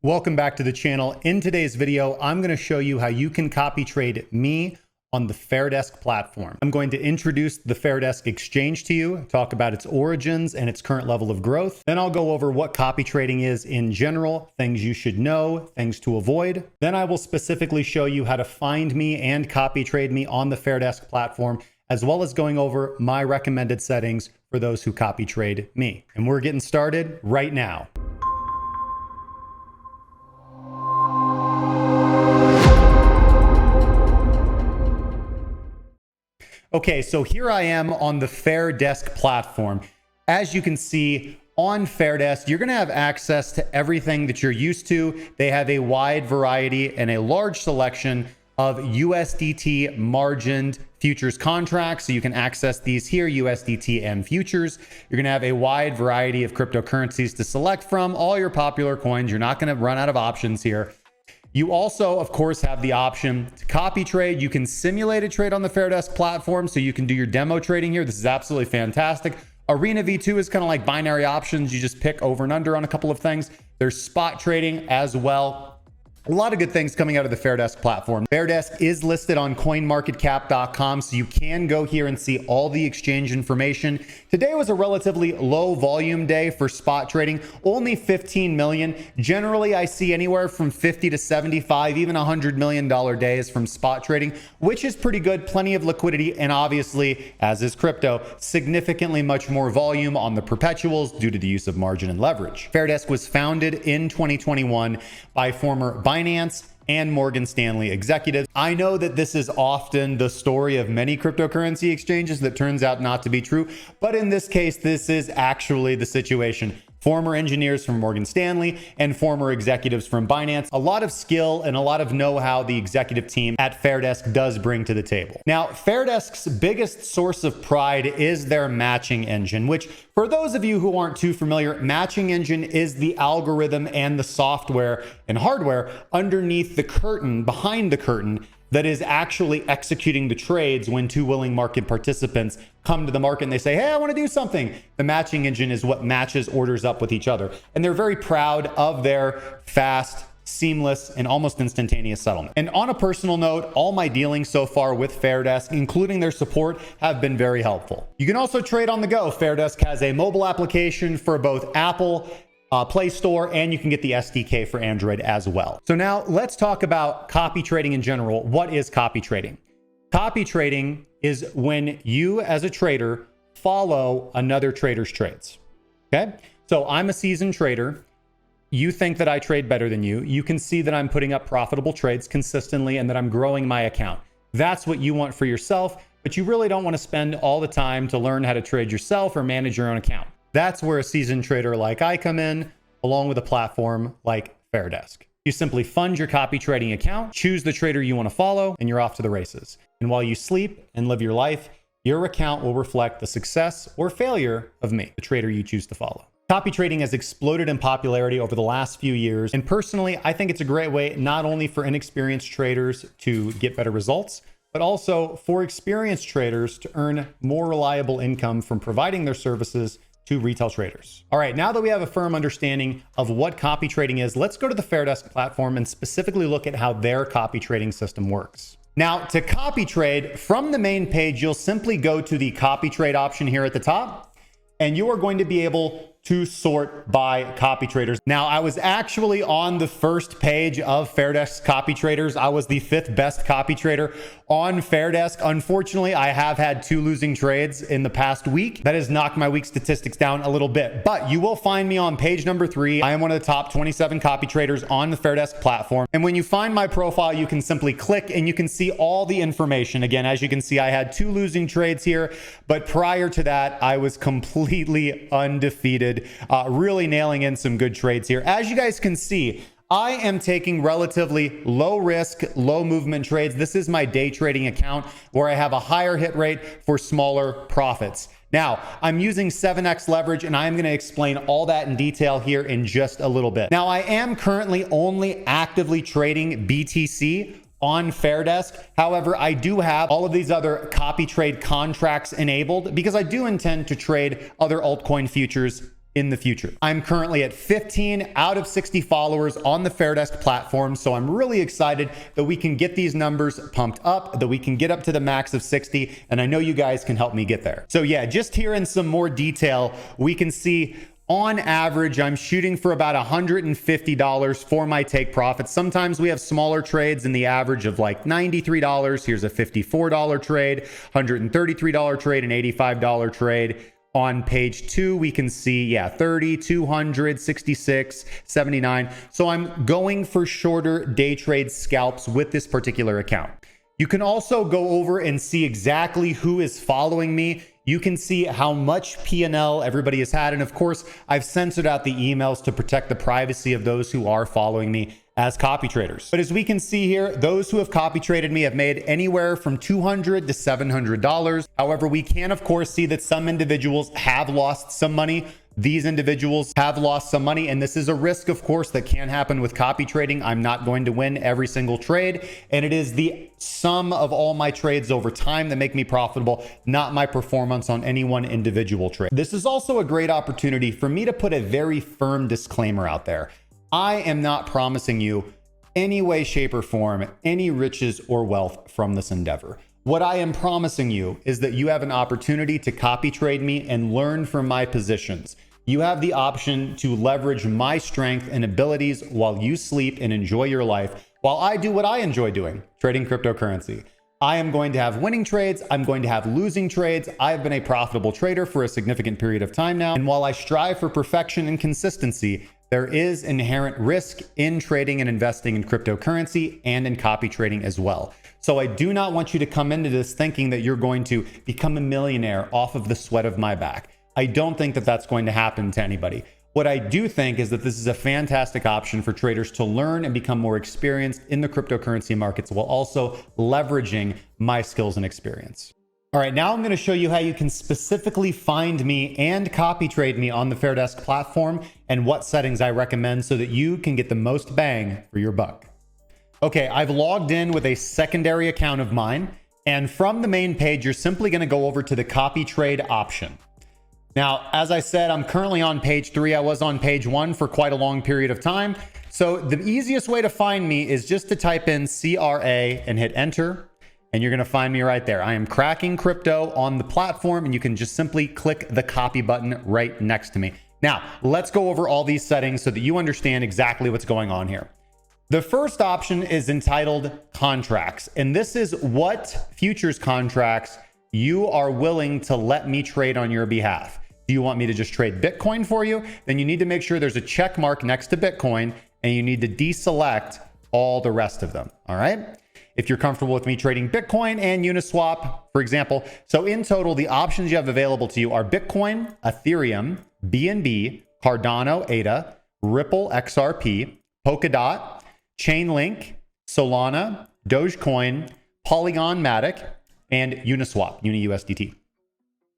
Welcome back to the channel. In today's video, I'm going to show you how you can copy trade me on the Fairdesk platform. I'm going to introduce the Fairdesk exchange to you, talk about its origins and its current level of growth. Then I'll go over what copy trading is in general, things you should know, things to avoid. Then I will specifically show you how to find me and copy trade me on the Fairdesk platform, as well as going over my recommended settings for those who copy trade me. And we're getting started right now. Okay, so here I am on the Fairdesk platform. As you can see on Fairdesk, you're going to have access to everything that you're used to. They have a wide variety and a large selection of USDT margined futures contracts. So you can access these here, USDT and futures. You're going to have a wide variety of cryptocurrencies to select from, all your popular coins. You're not going to run out of options here. You also, of course, have the option to copy trade. You can simulate a trade on the Fairdesk platform, so you can do your demo trading here. This is absolutely fantastic. Arena V2 is kind of like binary options. You just pick over and under on a couple of things. There's spot trading as well. A lot of good things coming out of the Fairdesk platform. Fairdesk is listed on coinmarketcap.com, so you can go here and see all the exchange information. Today was a relatively low volume day for spot trading, only 15 million. Generally, I see anywhere from 50 to 75, even $100 million days from spot trading, which is pretty good. Plenty of liquidity, and obviously, as is crypto, significantly much more volume on the perpetuals due to the use of margin and leverage. Fairdesk was founded in 2021 by former Binance and Morgan Stanley executives. I know that this is often the story of many cryptocurrency exchanges that turns out not to be true, but in this case, this is actually the situation. Former engineers from Morgan Stanley and former executives from Binance. A lot of skill and a lot of know-how the executive team at Fairdesk does bring to the table. Now, Fairdesk's biggest source of pride is their matching engine, which for those of you who aren't too familiar, matching engine is the algorithm and the software and hardware underneath the curtain, behind the curtain, that is actually executing the trades when two willing market participants come to the market and they say, hey, I want to do something. The matching engine is what matches orders up with each other. And they're very proud of their fast, seamless, and almost instantaneous settlement. And on a personal note, all my dealings so far with Fairdesk, including their support, have been very helpful. You can also trade on the go. Fairdesk has a mobile application for both Apple Play Store, and you can get the SDK for Android as well. So now let's talk about copy trading in general. What is copy trading? Copy trading is when you as a trader follow another trader's trades. Okay. So I'm a seasoned trader. You think that I trade better than you. You can see that I'm putting up profitable trades consistently and that I'm growing my account. That's what you want for yourself, but you really don't want to spend all the time to learn how to trade yourself or manage your own account. That's where a seasoned trader like I come in, along with a platform like Fairdesk. You simply fund your copy trading account, choose the trader you want to follow, and you're off to the races. And while you sleep and live your life, your account will reflect the success or failure of me, the trader you choose to follow. Copy trading has exploded in popularity over the last few years. And personally, I think it's a great way not only for inexperienced traders to get better results, but also for experienced traders to earn more reliable income from providing their services to retail traders. All right, now that we have a firm understanding of what copy trading is, let's go to the Fairdesk platform and specifically look at how their copy trading system works. Now, to copy trade from the main page, you'll simply go to the copy trade option here at the top, and you are going to be able to sort by copy traders. Now, I was actually on the first page of Fairdesk copy traders. I was the 5th best copy trader on Fairdesk. Unfortunately, I have had 2 losing trades in the past week. That has knocked my week statistics down a little bit, but you will find me on page number 3. I am one of the top 27 copy traders on the Fairdesk platform. And when you find my profile, you can simply click and you can see all the information. Again, as you can see, I had 2 losing trades here, but prior to that, I was completely undefeated. Really nailing in some good trades here. As you guys can see, I am taking relatively low risk, low movement trades. This is my day trading account where I have a higher hit rate for smaller profits. Now, I'm using 7x leverage, and I'm going to explain all that in detail here in just a little bit. Now, I am currently only actively trading BTC on Fairdesk. However, I do have all of these other copy trade contracts enabled because I do intend to trade other altcoin futures in the future. I'm currently at 15 out of 60 followers on the Fairdesk platform, so I'm really excited that we can get these numbers pumped up, that we can get up to the max of 60, and I know you guys can help me get there. So yeah, just here in some more detail, we can see on average, I'm shooting for about $150 for my take profit. Sometimes we have smaller trades in the average of like $93. Here's a $54 trade, $133 trade, an $85 trade. On page 2, we can see, yeah, 30, 200, 66, 79. So I'm going for shorter day trade scalps with this particular account. You can also go over and see exactly who is following me. You can see how much P&L everybody has had. And of course, I've censored out the emails to protect the privacy of those who are following me as copy traders. But as we can see here, those who have copy traded me have made anywhere from $200 to $700. However, we can of course see that some individuals have lost some money. These individuals have lost some money, and this is a risk, of course, that can happen with copy trading. I'm not going to win every single trade, and it is the sum of all my trades over time that make me profitable, not my performance on any one individual trade. This is also a great opportunity for me to put a very firm disclaimer out there. I am not promising you any way, shape, or form any riches or wealth from this endeavor. What I am promising you is that you have an opportunity to copy trade me and learn from my positions. You have the option to leverage my strength and abilities while you sleep and enjoy your life, while I do what I enjoy doing, trading cryptocurrency. I am going to have winning trades. I'm going to have losing trades. I've been a profitable trader for a significant period of time now. And while I strive for perfection and consistency, there is inherent risk in trading and investing in cryptocurrency and in copy trading as well. So I do not want you to come into this thinking that you're going to become a millionaire off of the sweat of my back. I don't think that that's going to happen to anybody. What I do think is that this is a fantastic option for traders to learn and become more experienced in the cryptocurrency markets while also leveraging my skills and experience. All right, now I'm going to show you how you can specifically find me and copy trade me on the Fairdesk platform and what settings I recommend so that you can get the most bang for your buck. Okay, I've logged in with a secondary account of mine, and from the main page, you're simply going to go over to the copy trade option. Now, as I said, I'm currently on page 3. I was on page 1 for quite a long period of time. So the easiest way to find me is just to type in CRA and hit enter, and you're going to find me right there. I am cracking crypto on the platform, and you can just simply click the copy button right next to me. Now, let's go over all these settings so that you understand exactly what's going on here. The first option is entitled contracts, and this is what futures contracts you are willing to let me trade on your behalf. Do you want me to just trade Bitcoin for you? Then you need to make sure there's a check mark next to Bitcoin, and you need to deselect all the rest of them. All right. If you're comfortable with me trading Bitcoin and Uniswap, for example. So in total, the options you have available to you are Bitcoin, Ethereum, BNB, Cardano, ADA, Ripple, XRP, Polkadot, Chainlink, Solana, Dogecoin, Polygon Matic, and Uniswap, UniUSDT.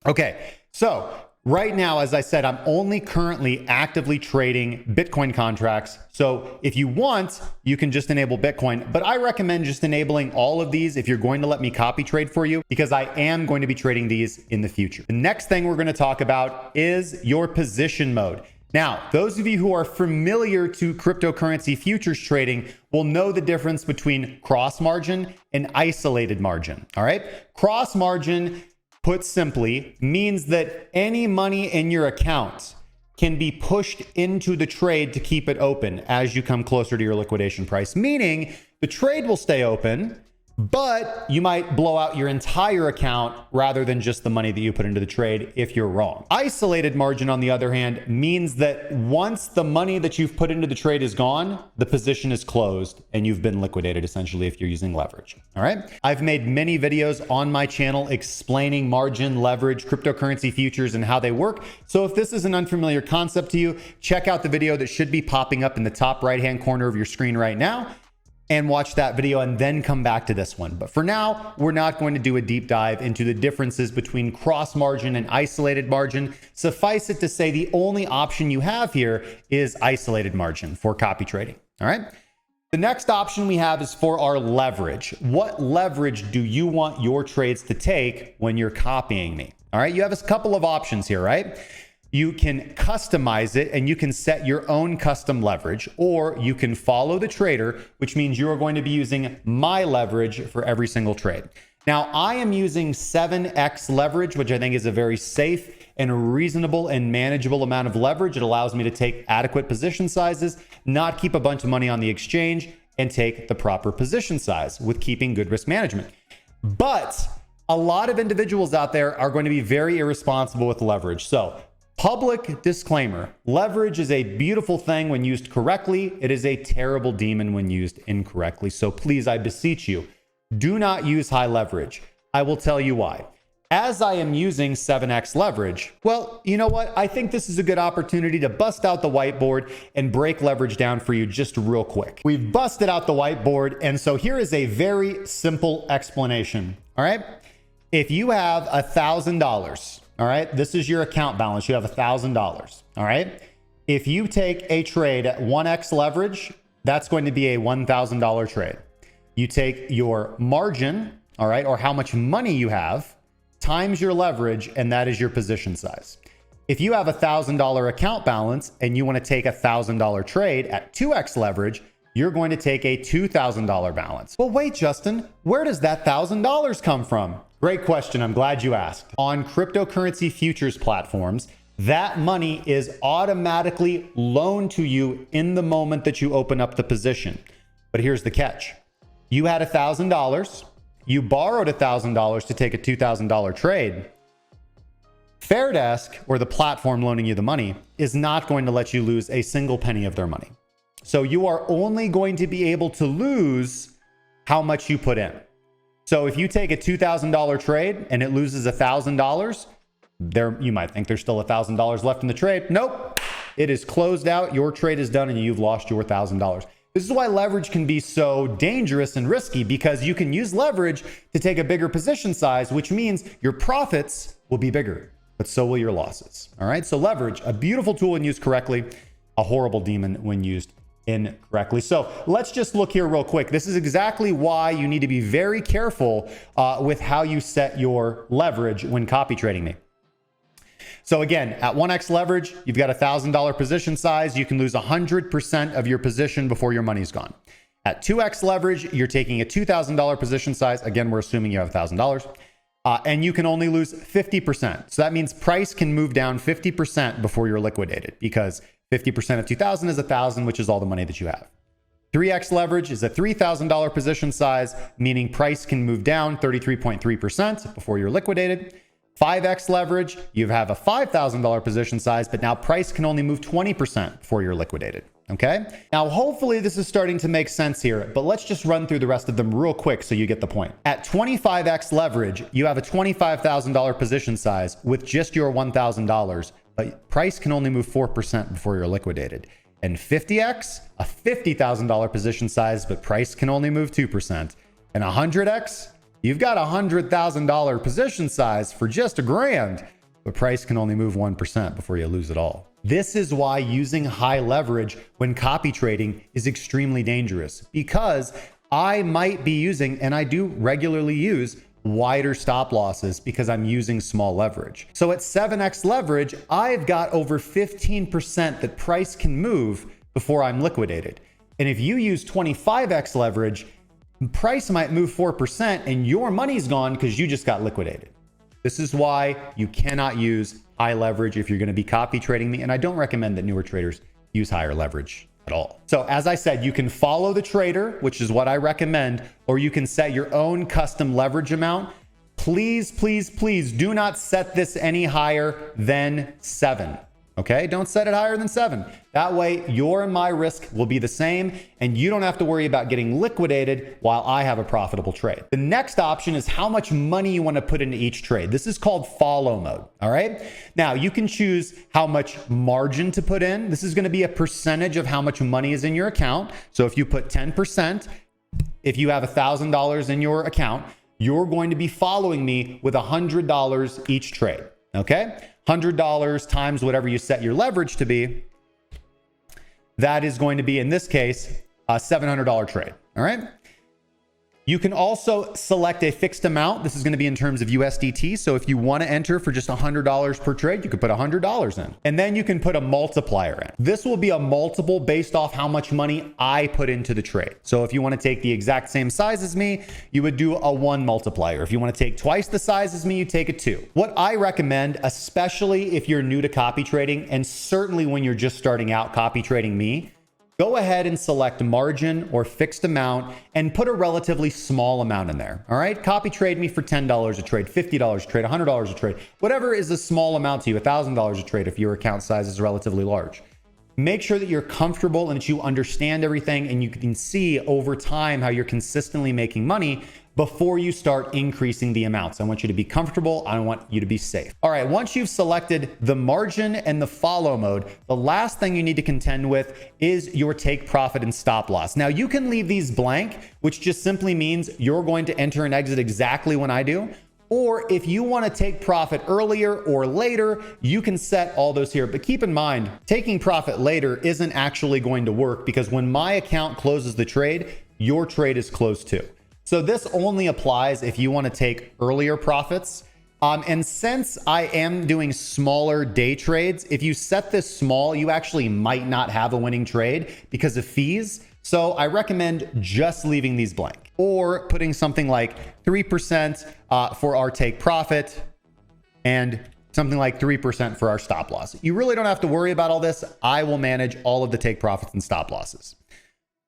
Okay, so right now, as I said, I'm only currently actively trading Bitcoin contracts. So if you want, you can just enable Bitcoin, but I recommend just enabling all of these if you're going to let me copy trade for you, because I am going to be trading these in the future. The next thing we're going to talk about is your position mode. Now, those of you who are familiar to cryptocurrency futures trading will know the difference between cross margin and isolated margin. All right. Cross margin, put simply, means that any money in your account can be pushed into the trade to keep it open as you come closer to your liquidation price, meaning the trade will stay open, but you might blow out your entire account rather than just the money that you put into the trade if you're wrong. Isolated margin, on the other hand, means that once the money that you've put into the trade is gone, the position is closed and you've been liquidated essentially if you're using leverage. All right. I've made many videos on my channel explaining margin, leverage, cryptocurrency futures, and how they work. So if this is an unfamiliar concept to you, check out the video that should be popping up in the top right-hand corner of your screen right now, and watch that video and then come back to this one. But for now, we're not going to do a deep dive into the differences between cross margin and isolated margin. Suffice it to say, the only option you have here is isolated margin for copy trading. All right. The next option we have is for our leverage. What leverage do you want your trades to take when you're copying me? All right. You have a couple of options here, right? You can customize it and you can set your own custom leverage, or you can follow the trader, which means you are going to be using my leverage for every single trade. Now, I am using 7x leverage, which I think is a very safe and reasonable and manageable amount of leverage. It allows me to take adequate position sizes, not keep a bunch of money on the exchange, and take the proper position size with keeping good risk management. But a lot of individuals out there are going to be very irresponsible with leverage. So, public disclaimer, leverage is a beautiful thing when used correctly. It is a terrible demon when used incorrectly. So please, I beseech you, do not use high leverage. I will tell you why. As I am using 7x leverage, well, you know what? I think this is a good opportunity to bust out the whiteboard and break leverage down for you just real quick. We've busted out the whiteboard, and so here is a very simple explanation, all right? If you have $1,000, all right, this is your account balance, you have $1,000, all right? If you take a trade at 1x leverage, that's going to be a $1,000 trade. You take your margin, all right, or how much money you have, times your leverage, and that is your position size. If you have $1,000 account balance and you want to take a $1,000 trade at 2x leverage, you're going to take a $2,000 balance. Well, wait, Justin, where does that $1,000 come from? Great question. I'm glad you asked. On cryptocurrency futures platforms, that money is automatically loaned to you in the moment that you open up the position. But here's the catch. You had $1,000. You borrowed $1,000 to take a $2,000 trade. Fairdesk, or the platform loaning you the money, is not going to let you lose a single penny of their money. So you are only going to be able to lose how much you put in. So if you take a $2,000 trade and it loses $1,000, you might think there's still $1,000 left in the trade. Nope. It is closed out. Your trade is done and you've lost your $1,000. This is why leverage can be so dangerous and risky, because you can use leverage to take a bigger position size, which means your profits will be bigger, but so will your losses. All right. So leverage, a beautiful tool when used correctly, a horrible demon when used incorrectly. So let's just look here real quick. This is exactly why you need to be very careful with how you set your leverage when copy trading me. So again, at 1x leverage, you've got a $1,000 position size. You can lose 100% of your position before your money's gone. At 2x leverage, you're taking a $2,000 position size. Again, we're assuming you have $1,000. And you can only lose 50%. So that means price can move down 50% before you're liquidated, because 50% of 2,000 is 1,000, which is all the money that you have. 3x leverage is a $3,000 position size, meaning price can move down 33.3% before you're liquidated. 5x leverage, you have a $5,000 position size, but now price can only move 20% before you're liquidated. Okay. Now, hopefully this is starting to make sense here, but let's just run through the rest of them real quick so you get the point. At 25x leverage, you have a $25,000 position size with just your $1,000, but price can only move 4% before you're liquidated. And 50x, a $50,000 position size, but price can only move 2%. And 100x, you've got a $100,000 position size for just $1,000, but price can only move 1% before you lose it all. This is why using high leverage when copy trading is extremely dangerous, because I might be using, and I do regularly use, wider stop losses because I'm using small leverage. So at 7x leverage, I've got over 15% that price can move before I'm liquidated. And if you use 25x leverage, price might move 4% and your money's gone because you just got liquidated. This is why you cannot use high leverage if you're going to be copy trading me. And I don't recommend that newer traders use higher leverage at all. So as I said, you can follow the trader, which is what I recommend, or you can set your own custom leverage amount. Please, please, please do not set this any higher than 7. Okay, don't set it higher than 7. That way, your and my risk will be the same, and you don't have to worry about getting liquidated while I have a profitable trade. The next option is how much money you want to put into each trade. This is called follow mode. All right. Now, you can choose how much margin to put in. This is going to be a percentage of how much money is in your account. So if you put 10%, if you have $1,000 in your account, you're going to be following me with $100 each trade. Okay. $100 times whatever you set your leverage to be, that is going to be, in this case, a $700 trade. All right. You can also select a fixed amount. This is going to be in terms of USDT. So if you want to enter for just $100 per trade, you could put $100 in. And then you can put a multiplier in. This will be a multiple based off how much money I put into the trade. So if you want to take the exact same size as me, you would do a 1 multiplier. If you want to take twice the size as me, you take a 2. What I recommend, especially if you're new to copy trading, and certainly when you're just starting out copy trading me, go ahead and select margin or fixed amount and put a relatively small amount in there. All right. Copy trade me for $10 a trade, $50 a trade, $100 a trade, whatever is a small amount to you, $1,000 a trade if your account size is relatively large. Make sure that you're comfortable and that you understand everything and you can see over time how you're consistently making money before you start increasing the amounts. I want you to be comfortable. I want you to be safe. All right, once you've selected the margin and the follow mode, the last thing you need to contend with is your take profit and stop loss. Now you can leave these blank, which just simply means you're going to enter and exit exactly when I do. Or if you want to take profit earlier or later, you can set all those here. But keep in mind, taking profit later isn't actually going to work because when my account closes the trade, your trade is closed too. So this only applies if you want to take earlier profits. And since I am doing smaller day trades, if you set this small, you actually might not have a winning trade because of fees. So I recommend just leaving these blank or putting something like 3% for our take profit and something like 3% for our stop loss. You really don't have to worry about all this. I will manage all of the take profits and stop losses.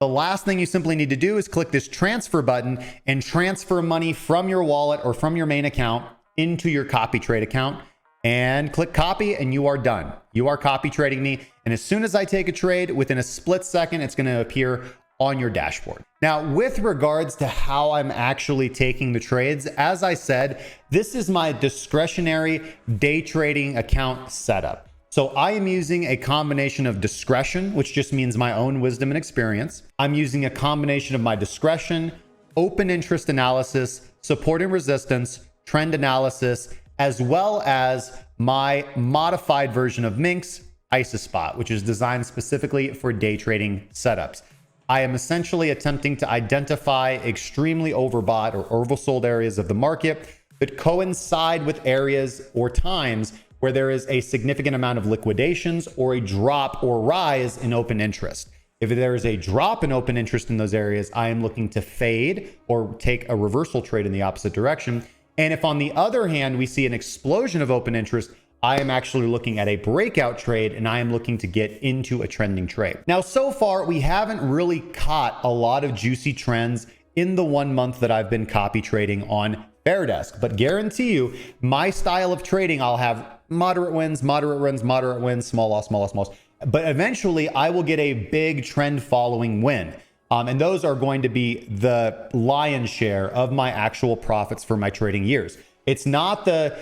The last thing you simply need to do is click this transfer button and transfer money from your wallet or from your main account into your copy trade account and click copy and you are done. You are copy trading me. And as soon as I take a trade, within a split second, it's going to appear on your dashboard. Now, with regards to how I'm actually taking the trades, as I said, this is my discretionary day trading account setup. So I am using a combination of discretion, which just means my own wisdom and experience. I'm using a combination of my discretion, open interest analysis, support and resistance, trend analysis, as well as my modified version of Minx, ISOspot, which is designed specifically for day trading setups. I am essentially attempting to identify extremely overbought or oversold areas of the market that coincide with areas or times where there is a significant amount of liquidations or a drop or rise in open interest. If there is a drop in open interest in those areas, I am looking to fade or take a reversal trade in the opposite direction. And if on the other hand, we see an explosion of open interest, I am actually looking at a breakout trade and I am looking to get into a trending trade. Now, so far, we haven't really caught a lot of juicy trends in the 1 month that I've been copy trading on Fairdesk, but guarantee you my style of trading, I'll have moderate wins, moderate wins, moderate wins, small loss, small loss, small loss. But eventually I will get a big trend following win. And those are going to be the lion's share of my actual profits for my trading years. It's not the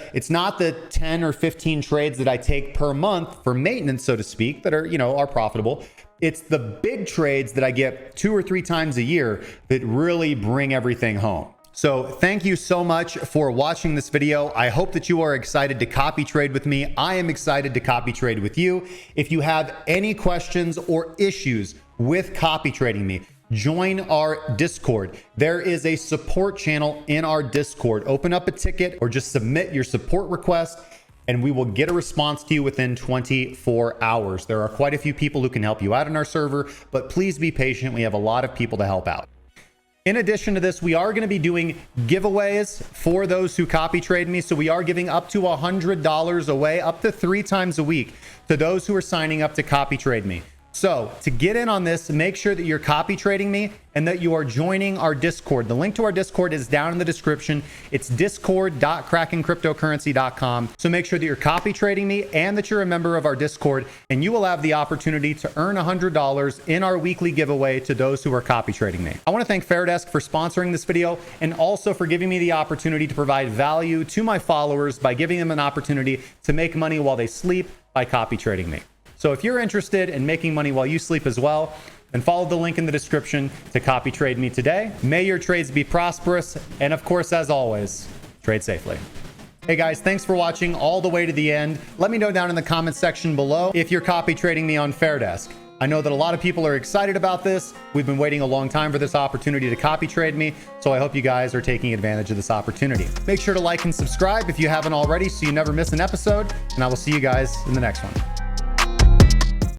10 or 15 trades that I take per month for maintenance, so to speak, that are profitable. It's the big trades that I get 2 or 3 times a year that really bring everything home. So thank you so much for watching this video. I hope that you are excited to copy trade with me. I am excited to copy trade with you. If you have any questions or issues with copy trading me, join our Discord. There is a support channel in our Discord. Open up a ticket or just submit your support request and we will get a response to you within 24 hours. There are quite a few people who can help you out in our server, but please be patient. We have a lot of people to help out. In addition to this, we are going to be doing giveaways for those who copy trade me. So we are giving up to $100 away, up to 3 times a week to those who are signing up to copy trade me. So to get in on this, make sure that you're copy trading me and that you are joining our Discord. The link to our Discord is down in the description. It's discord.krakencryptocurrency.com. So make sure that you're copy trading me and that you're a member of our Discord, and you will have the opportunity to earn $100 in our weekly giveaway to those who are copy trading me. I want to thank Fairdesk for sponsoring this video and also for giving me the opportunity to provide value to my followers by giving them an opportunity to make money while they sleep by copy trading me. So if you're interested in making money while you sleep as well, then follow the link in the description to copy trade me today. May your trades be prosperous. And of course, as always, trade safely. Hey guys, thanks for watching all the way to the end. Let me know down in the comments section below if you're copy trading me on Fairdesk. I know that a lot of people are excited about this. We've been waiting a long time for this opportunity to copy trade me, so I hope you guys are taking advantage of this opportunity. Make sure to like and subscribe if you haven't already so you never miss an episode, and I will see you guys in the next one.